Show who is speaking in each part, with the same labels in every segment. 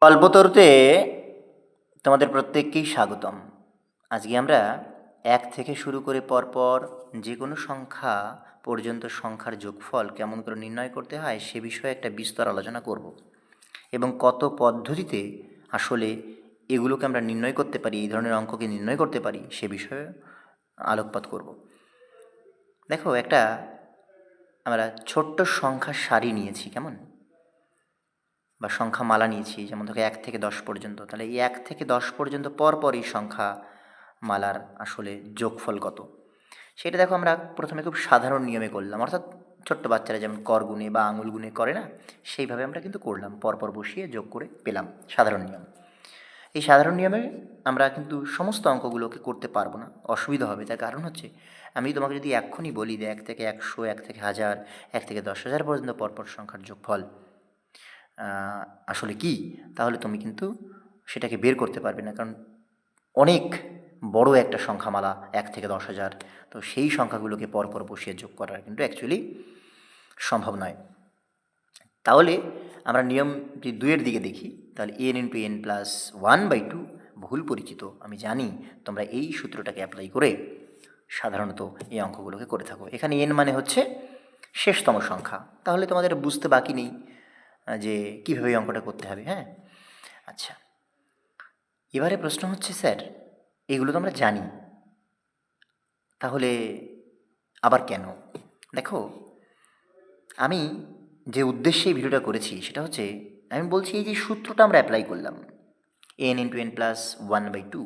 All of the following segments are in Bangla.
Speaker 1: কল্পতরুতে তোমাদের প্রত্যেককেই স্বাগতম। আজকে আমরা এক থেকে শুরু করে পরপর যে কোনো সংখ্যা পর্যন্ত সংখ্যার যোগফল কেমন করে নির্ণয় করতে হয় সে বিষয়ে একটা বিস্তর আলোচনা করব এবং কত পদ্ধতিতে আসলে এগুলোকে আমরা নির্ণয় করতে পারি, এই ধরনের অঙ্ককে নির্ণয় করতে পারি সে বিষয়ে আলোকপাত করব। দেখো, একটা আমরা ছোট্ট সংখ্যার সারি নিয়েছি, কেমন, বা সংখ্যা মালা নিয়েছি, যেমন ধরো 1 থেকে 10 পর্যন্ত। তাহলে এই 1 থেকে 10 পর্যন্ত পর এই সংখ্যা মালার আসলে যোগফল কত, সেটা দেখো আমরা প্রথমে খুব সাধারণ নিয়মে করলাম, অর্থাৎ ছোট্ট বাচ্চারা যেমন কর গুণে বা আঙুল গুণে করে না, সেইভাবে আমরা কিন্তু করলাম, পরপর বসিয়ে যোগ করে পেলাম সাধারণ নিয়ম। এই সাধারণ নিয়মে আমরা কিন্তু সমস্ত অঙ্কগুলোকে করতে পারবো না, অসুবিধা হবে। তার কারণ হচ্ছে, আমি তোমাকে যদি এক্ষুনি বলি যে 1 থেকে 100, 1 থেকে 1000, 1 থেকে 10,000 পর্যন্ত পরপর সংখ্যার যোগফল আসলে কি, তাহলে তুমি কিন্তু সেটাকে বের করতে পারবে না, কারণ অনেক বড় একটা সংখ্যামালা 1 থেকে 10,000। তো সেই সংখ্যাগুলোকে পরপর বসিয়ে যোগ করা কিন্তু অ্যাকচুয়ালি সম্ভব নয়। তাহলে আমরা নিয়ম যদি 2-এর দিকে দেখি, তাহলে n*n+1/2 বহুল পরিচিত, আমি জানি তোমরা এই সূত্রটাকে অ্যাপ্লাই করে সাধারণত এই অঙ্কগুলোকে করে থাকো। এখানে n মানে হচ্ছে শেষতম সংখ্যা, তাহলে তোমাদের বুঝতে বাকি নেই যে কীভাবে এই অঙ্কটা করতে হবে। হ্যাঁ, আচ্ছা, এবারে প্রশ্ন হচ্ছে, স্যার এগুলো তো আমরা জানি, তাহলে আবার কেন? দেখো, আমি যে উদ্দেশ্যে এই ভিডিওটা করেছি সেটা হচ্ছে, আমি বলছি এই যে সূত্রটা আমরা অ্যাপ্লাই করলাম, n*n+1/2,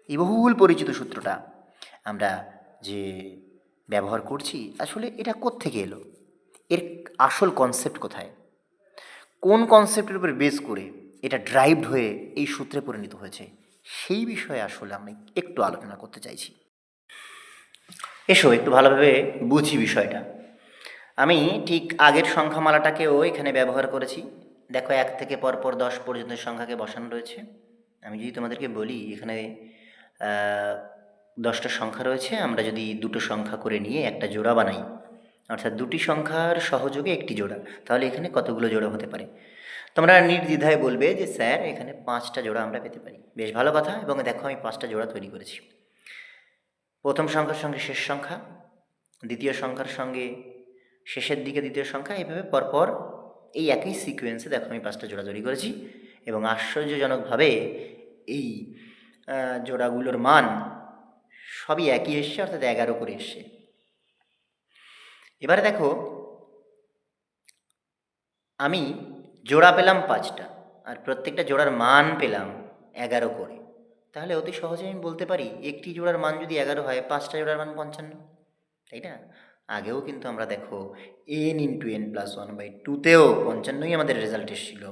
Speaker 1: এই বহুল পরিচিত সূত্রটা আমরা যে ব্যবহার করছি, আসলে এটা কোত্থেকে এলো, এর আসল কনসেপ্ট কোথায়, কোন কনসেপ্টের উপর বেস করে এটা ড্রাইভড হয়ে এই সূত্রে পরিণত হয়েছে, সেই বিষয়ে আসলে আমি একটু আলোচনা করতে চাইছি। এসো একটু ভালোভাবে বুঝি বিষয়টা। আমি ঠিক আগের সংখ্যামালাটাকেও এখানে ব্যবহার করেছি। দেখো, 1 থেকে পরপর 10 পর্যন্ত সংখ্যাকে বসানো রয়েছে। আমি যদি তোমাদেরকে বলি এখানে 10টা সংখ্যা রয়েছে, আমরা যদি দুটো সংখ্যা করে নিয়ে একটা জোড়া বানাই, অর্থাৎ দুটি সংখ্যার সহযোগে একটি জোড়া, তাহলে এখানে কতগুলো জোড়া হতে পারে? তোমরা নির্দ্বিধায় বলবে যে স্যার এখানে 5টা জোড়া আমরা পেতে পারি। বেশ ভালো কথা, এবং দেখো আমি 5টা জোড়া তৈরি করেছি। প্রথম সংখ্যার সঙ্গে শেষ সংখ্যা, দ্বিতীয় সংখ্যার সঙ্গে শেষের দিকে দ্বিতীয় সংখ্যা, এইভাবে পরপর এই একই সিকোয়েন্সে দেখো আমি 5টা জোড়া তৈরি করেছি, এবং আশ্চর্যজনকভাবে এই জোড়াগুলোর মান সবই একই এসছে, অর্থাৎ 11 করে এসছে। এবারে দেখো, আমি জোড়া পেলাম 5টা, আর প্রত্যেকটা জোড়ার মান পেলাম 11 করে। তাহলে অতি সহজে আমি বলতে পারি একটি জোড়ার মান যদি 11 হয়, 5টা জোড়ার মান 55, তাই না? আগেও কিন্তু আমরা দেখো n*n+1/2তেও 55ই আমাদের রেজাল্ট এসেছিল,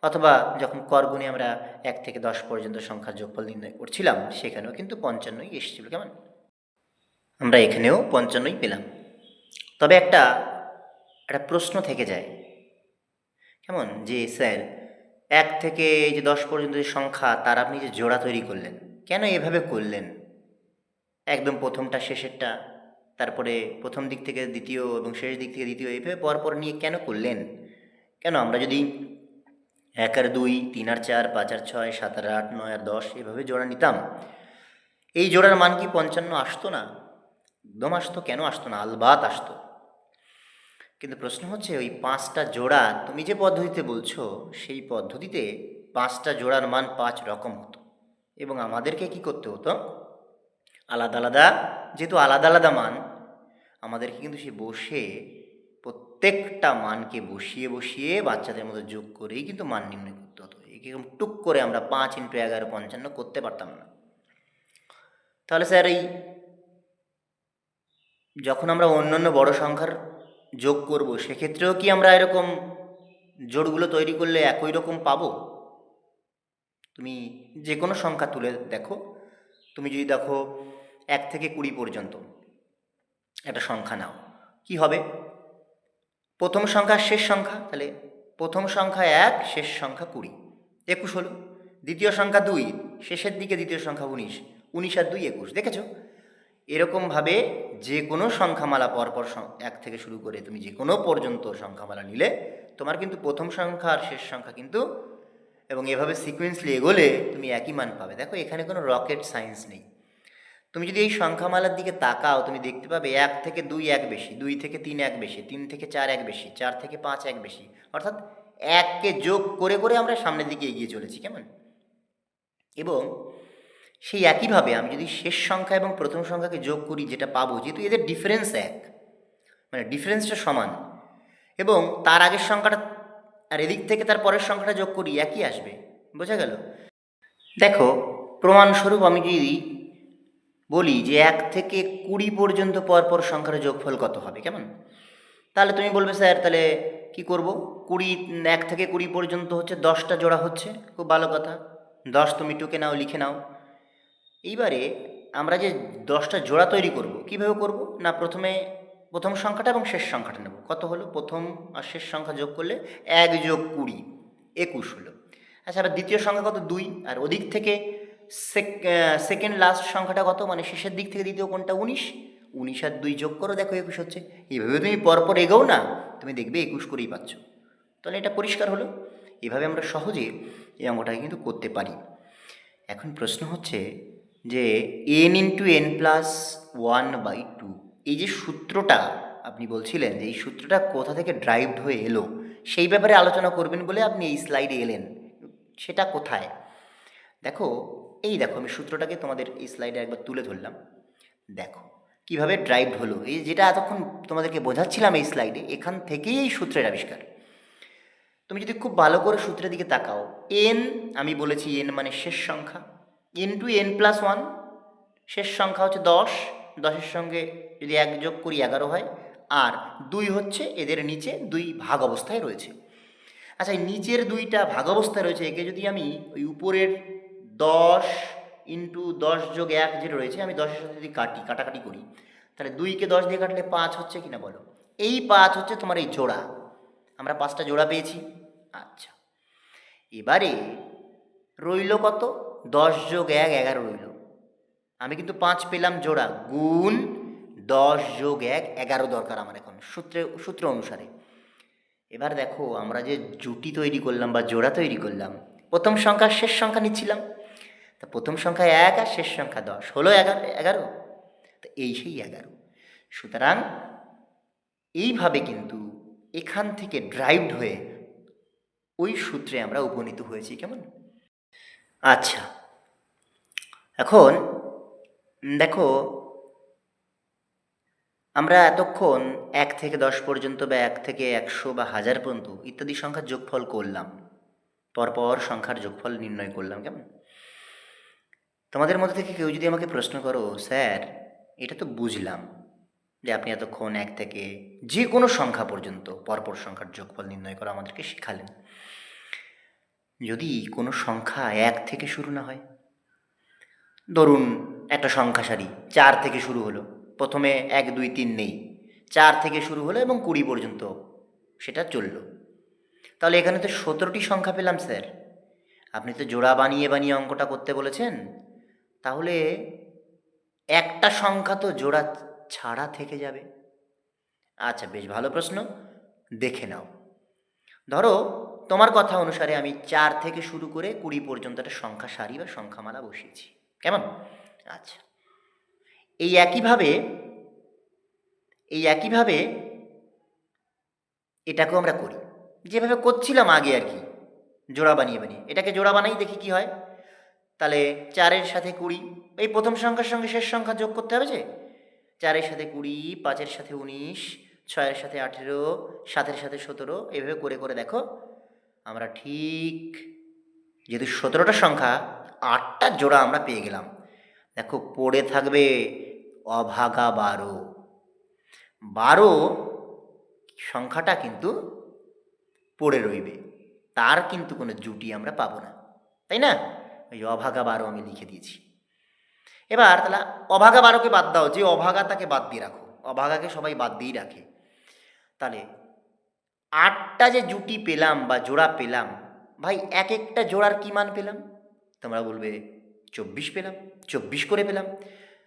Speaker 1: অথবা যখন করগুণে আমরা 1 থেকে 10 পর্যন্ত সংখ্যার যোগফল নির্ণয় করছিলাম সেখানেও কিন্তু 55ই এসেছিল, কেমন? আমরা এখানেও 55ই পেলাম। তবে একটা প্রশ্ন থেকে যায়, কেমন, যে স্যার 1 থেকে যে 10 পর্যন্ত যে সংখ্যা তার আপনি যে জোড়া তৈরি করলেন, কেন এভাবে করলেন? একদম প্রথমটা শেষেরটা, তারপরে প্রথম দিক থেকে দ্বিতীয় এবং শেষ দিক থেকে দ্বিতীয়, এইভাবে পরপর নিয়ে কেন করলেন? কেন আমরা যদি 1 আর 2, 3 আর 4, 5 আর 6, 7 আর 8, 9 আর 10 এভাবে জোড়া নিতাম, এই জোড়ার মান কি 55 আসতো না? একদম আসতো। কেন আসতো না? আলবাত আসতো। কিন্তু প্রশ্ন হচ্ছে, ওই 5টা জোড়া তুমি যে পদ্ধতিতে বলছো, সেই পদ্ধতিতে 5টা জোড়ার মান 5 রকম হতো, এবং আমাদেরকে কি করতে হতো, আলাদা আলাদা, যেহেতু আলাদা আলাদা মান, আমাদেরকে কিন্তু সে বসে প্রত্যেকটা মানকে বসিয়ে বসিয়ে বাচ্চাদের মতো যোগ করেই কিন্তু মান নির্ণয় করতে হতো। এরকম টুক করে আমরা 5 × 11 55 করতে পারতাম না। তাহলে স্যার এই যখন আমরা অন্যান্য বড় সংখ্যার যোগ করব, সেক্ষেত্রেও কি আমরা এরকম জোড়গুলো তৈরি করলে একই রকম পাবো? তুমি যে কোনো সংখ্যা তুলে দেখো, তুমি যদি দেখো 1 থেকে 20 পর্যন্ত একটা সংখ্যা নাও, কি হবে? প্রথম সংখ্যা শেষ সংখ্যা, তাহলে প্রথম সংখ্যা 1, শেষ সংখ্যা 20, 21 হলো। দ্বিতীয় সংখ্যা 2, শেষের দিকে দ্বিতীয় সংখ্যা 19, 19 আর 2 21, দেখেছো? এরকমভাবে যে কোনো সংখ্যামালা পরপর 1 থেকে শুরু করে তুমি যে কোনো পর্যন্ত সংখ্যামালা নিলে তোমার কিন্তু প্রথম সংখ্যা আর শেষ সংখ্যা কিন্তু এবং এভাবে সিকোয়েন্সলি এগোলে তুমি একই মান পাবে। দেখো এখানে কোনো রকেট সায়েন্স নেই। তুমি যদি এই সংখ্যামালার দিকে তাকাও তুমি দেখতে পাবে 1 থেকে 2 এক বেশি, 2 থেকে 3 এক বেশি, 3 থেকে 4 এক বেশি, 4 থেকে 5 এক বেশি, অর্থাৎ এককে যোগ করে করে আমরা সামনের দিকে এগিয়ে চলেছি, কেমন? এবং সেই একইভাবে আমি যদি শেষ সংখ্যা এবং প্রথম সংখ্যাকে যোগ করি, যেটা পাবো, যেহেতু এদের ডিফারেন্স এক, মানে ডিফারেন্সটা সমান, এবং তার আগের সংখ্যাটা আর এদিক থেকে তার পরের সংখ্যাটা যোগ করি, একই আসবে। বোঝা গেল? দেখো প্রমাণস্বরূপ আমি যদি বলি যে 1 থেকে 20 পর্যন্ত পরপর সংখ্যার যোগফল কত হবে, কেমন? তাহলে তুমি বলবে স্যার তাহলে কি করব? 1 থেকে 20 পর্যন্ত হচ্ছে 10টা জোড়া হচ্ছে, খুব ভালো কথা। 10 তুমি টুকে নাও, লিখে নাও। এইবারে আমরা যে 10টা জোড়া তৈরি করব, কিভাবে করব? না, প্রথমে প্রথম সংখ্যাটা এবং শেষ সংখ্যাটা নেব। কত হলো? প্রথম আর শেষ সংখ্যা যোগ করলে 1 যোগ 20, 21 হলো। আচ্ছা, আবার দ্বিতীয় সংখ্যা কত? 2। আর ওদিক থেকে সেকেন্ড লাস্ট সংখ্যাটা কত, মানে শেষের দিক থেকে দ্বিতীয় কোনটা? 19। 19 আর 2 যোগ করো, দেখো 21 হচ্ছে। এইভাবে তুমি পরপর এগোও না, তুমি দেখবে 21 করেই পাচ্ছ। তাহলে এটা পরিষ্কার হলো। এভাবে আমরা সহজে এই অঙ্কটাকে কিন্তু করতে পারি। এখন প্রশ্ন হচ্ছে যে n ইন্টু n প্লাস 1/2, এই যে সূত্রটা আপনি বলছিলেন যে এই সূত্রটা কোথা থেকে ড্রাইভড হয়ে এলো, সেই ব্যাপারে আলোচনা করবেন বলে আপনি এই স্লাইডে এলেন। সেটা কোথায়? দেখো, এই দেখো আমি সূত্রটাকে তোমাদের এই স্লাইডে একবার তুলে ধরলাম। দেখো কিভাবে ড্রাইভড হলো, এই যেটা এতক্ষণ তোমাদেরকে বোঝাচ্ছিলাম এই স্লাইডে, এখান থেকেই এই সূত্রের আবিষ্কার। তুমি যদি খুব ভালো করে সূত্রের দিকে তাকাও, n আমি বলেছি n মানে শেষ সংখ্যা, ইন্টু n প্লাস 1, শেষ সংখ্যা হচ্ছে 10, 10-এর সঙ্গে যদি 1 যোগ করি 11 হয়, আর 2 হচ্ছে এদের নিচে 2 ভাগ অবস্থায় রয়েছে। আচ্ছা, এই নিচের 2টা ভাগ অবস্থায় রয়েছে, একে যদি আমি ওই উপরের 10 ইন্টু 10 যোগ 1 যেটা রয়েছে, আমি 10-এর সাথে যদি কাটাকাটি করি, তাহলে 2কে 10 দিয়ে কাটলে 5 হচ্ছে কিনা বলো? এই 5 হচ্ছে তোমার এই জোড়া, আমরা 5টা জোড়া পেয়েছি। আচ্ছা, এবারে রইল কত? 10 যোগ 1, 11 রইল। আমি কিন্তু 5 পেলাম জোড়া, গুণ 10 যোগ 1, 11 দরকার আমার এখন সূত্র অনুসারে। এবার দেখো আমরা যে জুটি তৈরি করলাম বা জোড়া তৈরি করলাম, প্রথম সংখ্যা শেষ সংখ্যা নিচ্ছিলাম, তা প্রথম সংখ্যা 1 আর শেষ সংখ্যা 10 হলো 11। তো এই সেই 11। সুতরাং এইভাবে কিন্তু এখান থেকে ড্রাইভড হয়ে ওই সূত্রে আমরা উপনীত হয়েছি, কেমন? আচ্ছা, এখন দেখো আমরা এতক্ষণ 1 থেকে 10 পর্যন্ত বা 1 থেকে 100 বা 1000 পর্যন্ত ইত্যাদি সংখ্যার যোগফল করলাম, পরপর সংখ্যার যোগফল নির্ণয় করলাম, কেমন? তোমাদের মধ্যে থেকে কেউ যদি আমাকে প্রশ্ন করো, স্যার এটা তো বুঝলাম যে আপনি এতক্ষণ 1 থেকে যে কোনো সংখ্যা পর্যন্ত পরপর সংখ্যার যোগফল নির্ণয় করা আমাদেরকে শেখালেন, যদি কোনো সংখ্যা 1 থেকে শুরু না হয়, ধরুন একটা সংখ্যা সারি 4 থেকে শুরু হলো, প্রথমে 1 2 3 নেই, 4 থেকে শুরু হলো এবং 20 পর্যন্ত সেটা চলল, তাহলে এখানে তো 17টি সংখ্যা পেলাম স্যার। আপনি তো জোড়া বানিয়ে বানিয়ে অঙ্কটা করতে বলেছেন, তাহলে একটা সংখ্যা তো জোড়া ছাড়া থেকে যাবে। আচ্ছা, বেশ ভালো প্রশ্ন, দেখে নাও। ধরো তোমার কথা অনুসারে আমি 4 থেকে শুরু করে 20 পর্যন্ত একটা সংখ্যা সারি বা সংখ্যামালা বসিয়েছি, কেমন? আচ্ছা, এই একইভাবে এটাকেও আমরা করি, যেভাবে করছিলাম আগে আর কি, জোড়া বানিয়ে বানিয়ে। এটাকে জোড়া বানাই, দেখি কি হয়। তাহলে 4-এর সাথে 20, এই প্রথম সংখ্যার সঙ্গে শেষ সংখ্যা যোগ করতে হবে যে, 4-এর সাথে 20, 5-এর সাথে 19, 6-এর সাথে 18, 7-এর সাথে 17, এইভাবে করে করে দেখো আমরা ঠিক, যেহেতু 17টা সংখ্যা, 8টা জোড়া আমরা পেয়ে গেলাম। দেখো পড়ে থাকবে অভাগা 12। 12 সংখ্যাটা কিন্তু পড়ে রইবে, তার কিন্তু কোনো জুটি আমরা পাবো না, তাই না? ওই অভাগা 12 আমি লিখে দিয়েছি। এবার তাহলে অভাগা 12কে বাদ দাও, যে অভাগা তাকে বাদ দিয়ে রাখো, অভাগাকে সবাই বাদ দিয়েই রাখে। তাহলে 8টা যে জুটি পেলাম বা জোড়া পেলাম, ভাই এক একটা জোড়ার কি মান পেলাম? তোমরা বলবে 24 পেলাম, 24 করে পেলাম।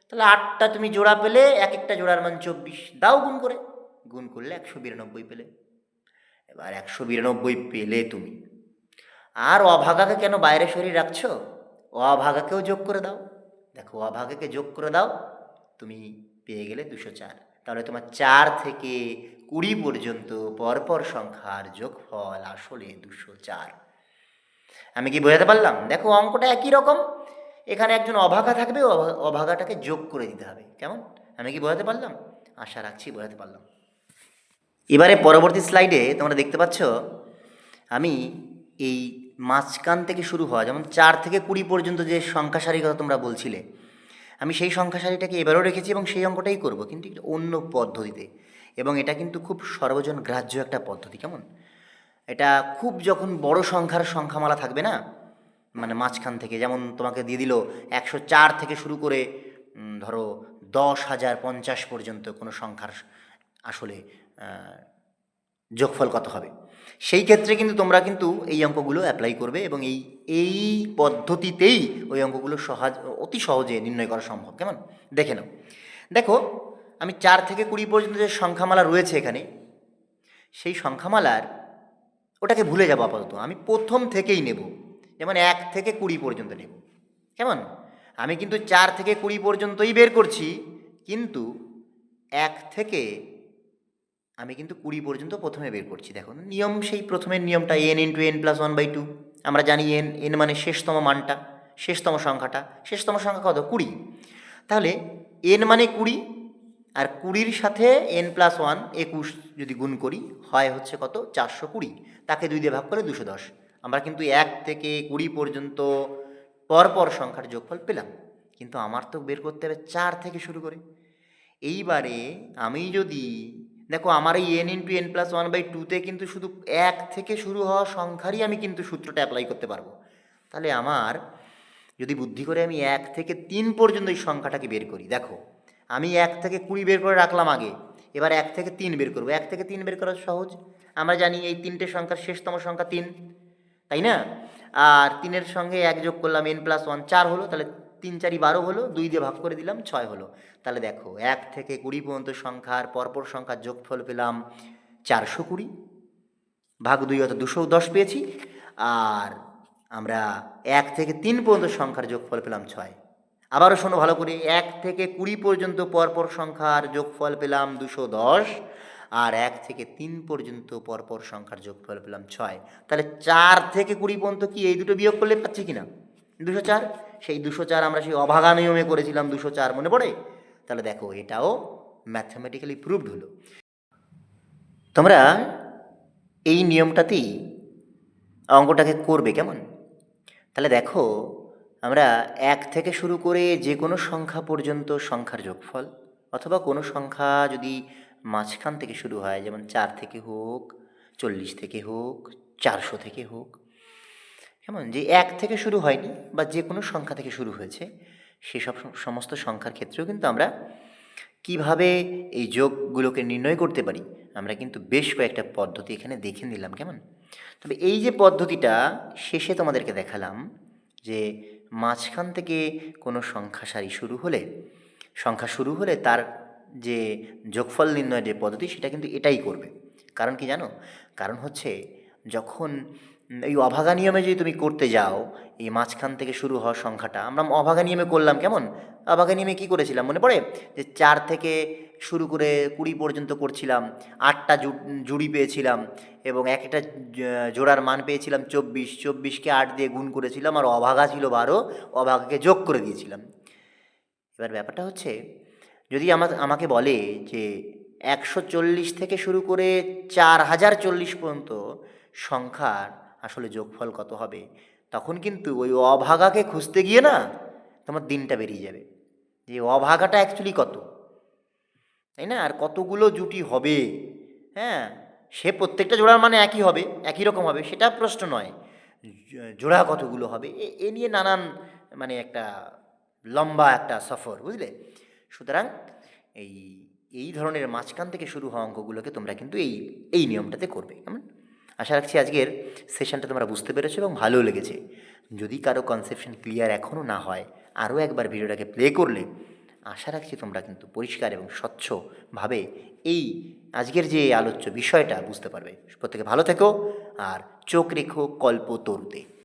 Speaker 1: তাহলে 8টা তুমি জোড়া পেলে, এক একটা জোড়ার মান 24, দাও গুণ করে, গুণ করলে 192 পেলে। এবার 192 পেলে তুমি, আর অভাগাকে কেন বাইরে সরিয়ে রাখছো? অভাগাকেও যোগ করে দাও। দেখো অভাগাকে যোগ করে দাও, তুমি পেয়ে গেলে 204। তাহলে তোমার 4 থেকে 20 পর্যন্ত পরপর সংখ্যার যোগফল আসলে 204। আমি কি বোঝাতে পারলাম? দেখো অঙ্কটা একই রকম, এখানে একজন অভাগা থাকবে, অভাগাটাকে যোগ করে দিতে হবে। কেমন? আমি কি বোঝাতে পারলাম? আশা রাখছি বোঝাতে পারলাম। এবারে পরবর্তী স্লাইডে তোমরা দেখতে পাচ্ছ আমি এই মাঝখান থেকে শুরু হওয়া, যেমন 4 থেকে 20 পর্যন্ত যে সংখ্যা সারির কথা তোমরা বলছিলে, আমি সেই সংখ্যা সারিটাকে এবারেও রেখেছি এবং সেই অঙ্কটাই করব, কিন্তু একটু অন্য পদ্ধতিতে। এবং এটা কিন্তু খুব সর্বজন গ্রাহ্য একটা পদ্ধতি। কেমন? এটা খুব যখন বড় সংখ্যার সংখ্যামালা থাকবে না, মানে মাঝখান থেকে যেমন তোমাকে দিয়ে দিল 104 থেকে শুরু করে ধরো 10,050 পর্যন্ত কোনো সংখ্যার আসলে যোগফল কত হবে, সেই ক্ষেত্রে কিন্তু তোমরা কিন্তু এই অঙ্কগুলো অ্যাপ্লাই করবে এবং এই এই পদ্ধতিতেই ওই অঙ্কগুলো অতি সহজে নির্ণয় করা সম্ভব। কেমন? দেখে নাও। দেখো আমি 4 থেকে 20 পর্যন্ত যে সংখ্যামালা রয়েছে এখানে, সেই সংখ্যামালার ওটাকে ভুলে যাবো আপাতত, আমি প্রথম থেকেই নেব, যেমন 1 থেকে 20 পর্যন্ত নেব। কেমন? আমি কিন্তু 4 থেকে 20 পর্যন্তই বের করছি, কিন্তু 1 থেকে আমি কিন্তু 20 পর্যন্ত প্রথমে বের করছি। দেখো নিয়ম সেই প্রথমের নিয়মটা, n × n+1/2। আমরা জানি n মানে শেষতম মানটা, শেষতম সংখ্যাটা। শেষতম সংখ্যা কত? 20। তাহলে n মানে 20, আর 20-র সাথে n+1 21 যদি গুণ করি হয় হচ্ছে কত? 420। তাকে 2 দিয়ে ভাগ করে 210। আমরা কিন্তু 1 থেকে 20 পর্যন্ত পরপর সংখ্যার যোগফল পেলাম, কিন্তু আমার তো বের করতে হবে 4 থেকে শুরু করে। এইবারে আমি যদি দেখো আমার এই n × n+1/2-তে কিন্তু শুধু 1 থেকে শুরু হওয়া সংখ্যারই আমি কিন্তু সূত্রটা অ্যাপ্লাই করতে পারবো। তাহলে আমার যদি বুদ্ধি করে আমি 1 থেকে 3 পর্যন্ত এই সংখ্যাটাকে বের করি, দেখো আমি 1 থেকে 20 বের করে রাখলাম আগে, এবার 1 থেকে 3 বের করবো। 1 থেকে 3 বের করা সহজ, আমরা জানি এই 3টে সংখ্যার শেষতম সংখ্যা 3, তাই না? আর 3-এর সঙ্গে 1 যোগ করলাম, n+1 4 হলো, তাহলে 3 4 12 হলো, 2 দিয়ে ভাগ করে দিলাম 6 হলো। তাহলে দেখো 1 থেকে 20 পর্যন্ত সংখ্যার পরপর সংখ্যার যোগফল পেলাম 420, ভাগ 2 অর্থাৎ 210 পেয়েছি। আর আমরা 1 থেকে 3 পর্যন্ত সংখ্যার যোগফল পেলাম 6। আবারও শোনো ভালো করে, 1 থেকে 20 পর্যন্ত পরপর সংখ্যার যোগফল পেলাম 210, আর 1 থেকে 3 পর্যন্ত পরপর সংখ্যার যোগফল পেলাম 6। তাহলে 4 থেকে 20 পর্যন্ত কি এই দুটো বিয়োগ করলে পাচ্ছি কি না? 204। সেই 204 আমরা সেই অভাগা নিয়মে করেছিলাম 204, মনে পড়ে? তাহলে দেখো এটাও ম্যাথমেটিক্যালি প্রুভড হলো। তোমরা এই নিয়মটাতেই অঙ্কটাকে করবে। কেমন? তাহলে দেখো আমরা 1 থেকে শুরু করে যে কোনো সংখ্যা পর্যন্ত সংখ্যার যোগফল, অথবা কোনো সংখ্যা যদি মাঝখান থেকে শুরু হয়, যেমন 4 থেকে হোক, 40 থেকে হোক, 400 থেকে হোক, কেমন, যে 1 থেকে শুরু হয়নি বা যে কোনো সংখ্যা থেকে শুরু হয়েছে, সেসব সমস্ত সংখ্যার ক্ষেত্রেও কিন্তু আমরা কিভাবে এই যোগগুলোকে নির্ণয় করতে পারি, আমরা কিন্তু বেশ কয়েকটা পদ্ধতি এখানে দেখে নিলাম। কেমন? তবে এই যে পদ্ধতিটা শেষে তোমাদেরকে দেখালাম, যে মাঝখান থেকে কোনো সংখ্যা সারি শুরু হলে তার যে যোগফল নির্ণয়ের যে পদ্ধতি, সেটা কিন্তু এটাই করবে। কারণ কি জানো? কারণ হচ্ছে যখন এই অভাগা নিয়মে যদি তুমি করতে যাও, এই মাঝখান থেকে শুরু হওয়া সংখ্যাটা আমরা অভাগা নিয়মে করলাম। কেমন? অভাগা নিয়মে কী করেছিলাম মনে পড়ে? যে 4 থেকে শুরু করে 20 পর্যন্ত করছিলাম, 8টা জুড়ি পেয়েছিলাম এবং এক একটা জোড়ার মান পেয়েছিলাম 24। 24কে 8 দিয়ে গুণ করেছিলাম, আর অভাগা ছিল 12, অভাগাকে যোগ করে দিয়েছিলাম। এবার ব্যাপারটা হচ্ছে, যদি আমাকে বলে যে 140 থেকে শুরু করে 4040 পর্যন্ত সংখ্যার আসলে যোগফল কত হবে, তখন কিন্তু ওই অভাগাকে খুঁজতে গিয়ে না তোমার দিনটা বেরিয়ে যাবে, যে অভাগাটা অ্যাকচুয়ালি কত, তাই না? আর কতগুলো জুটি হবে, হ্যাঁ, সে প্রত্যেকটা জোড়ার মানে একই হবে, একই রকম হবে, সেটা প্রশ্ন নয়। জোড়া কতগুলো হবে এ নিয়ে নানান মানে একটা লম্বা একটা সফর, বুঝলে? সুতরাং এই এই ধরনের মাঝখান থেকে শুরু হওয়া অঙ্কগুলোকে তোমরা কিন্তু এই নিয়মটাতে করবে। কেমন? আশা রাখছি আজকের সেশনটা তোমরা বুঝতে পেরেছো এবং ভালো লেগেছে। যদি কারো কনসেপশন ক্লিয়ার এখনও না হয়, আরও একবার ভিডিওটাকে প্লে করলে আশা রাখছি তোমরা কিন্তু পরিষ্কার এবং স্বচ্ছভাবে এই আজকের যে আলোচ্য বিষয়টা বুঝতে পারবে। প্রত্যেকে ভালো থেকো আর চোখ রেখো কল্পতরুতে।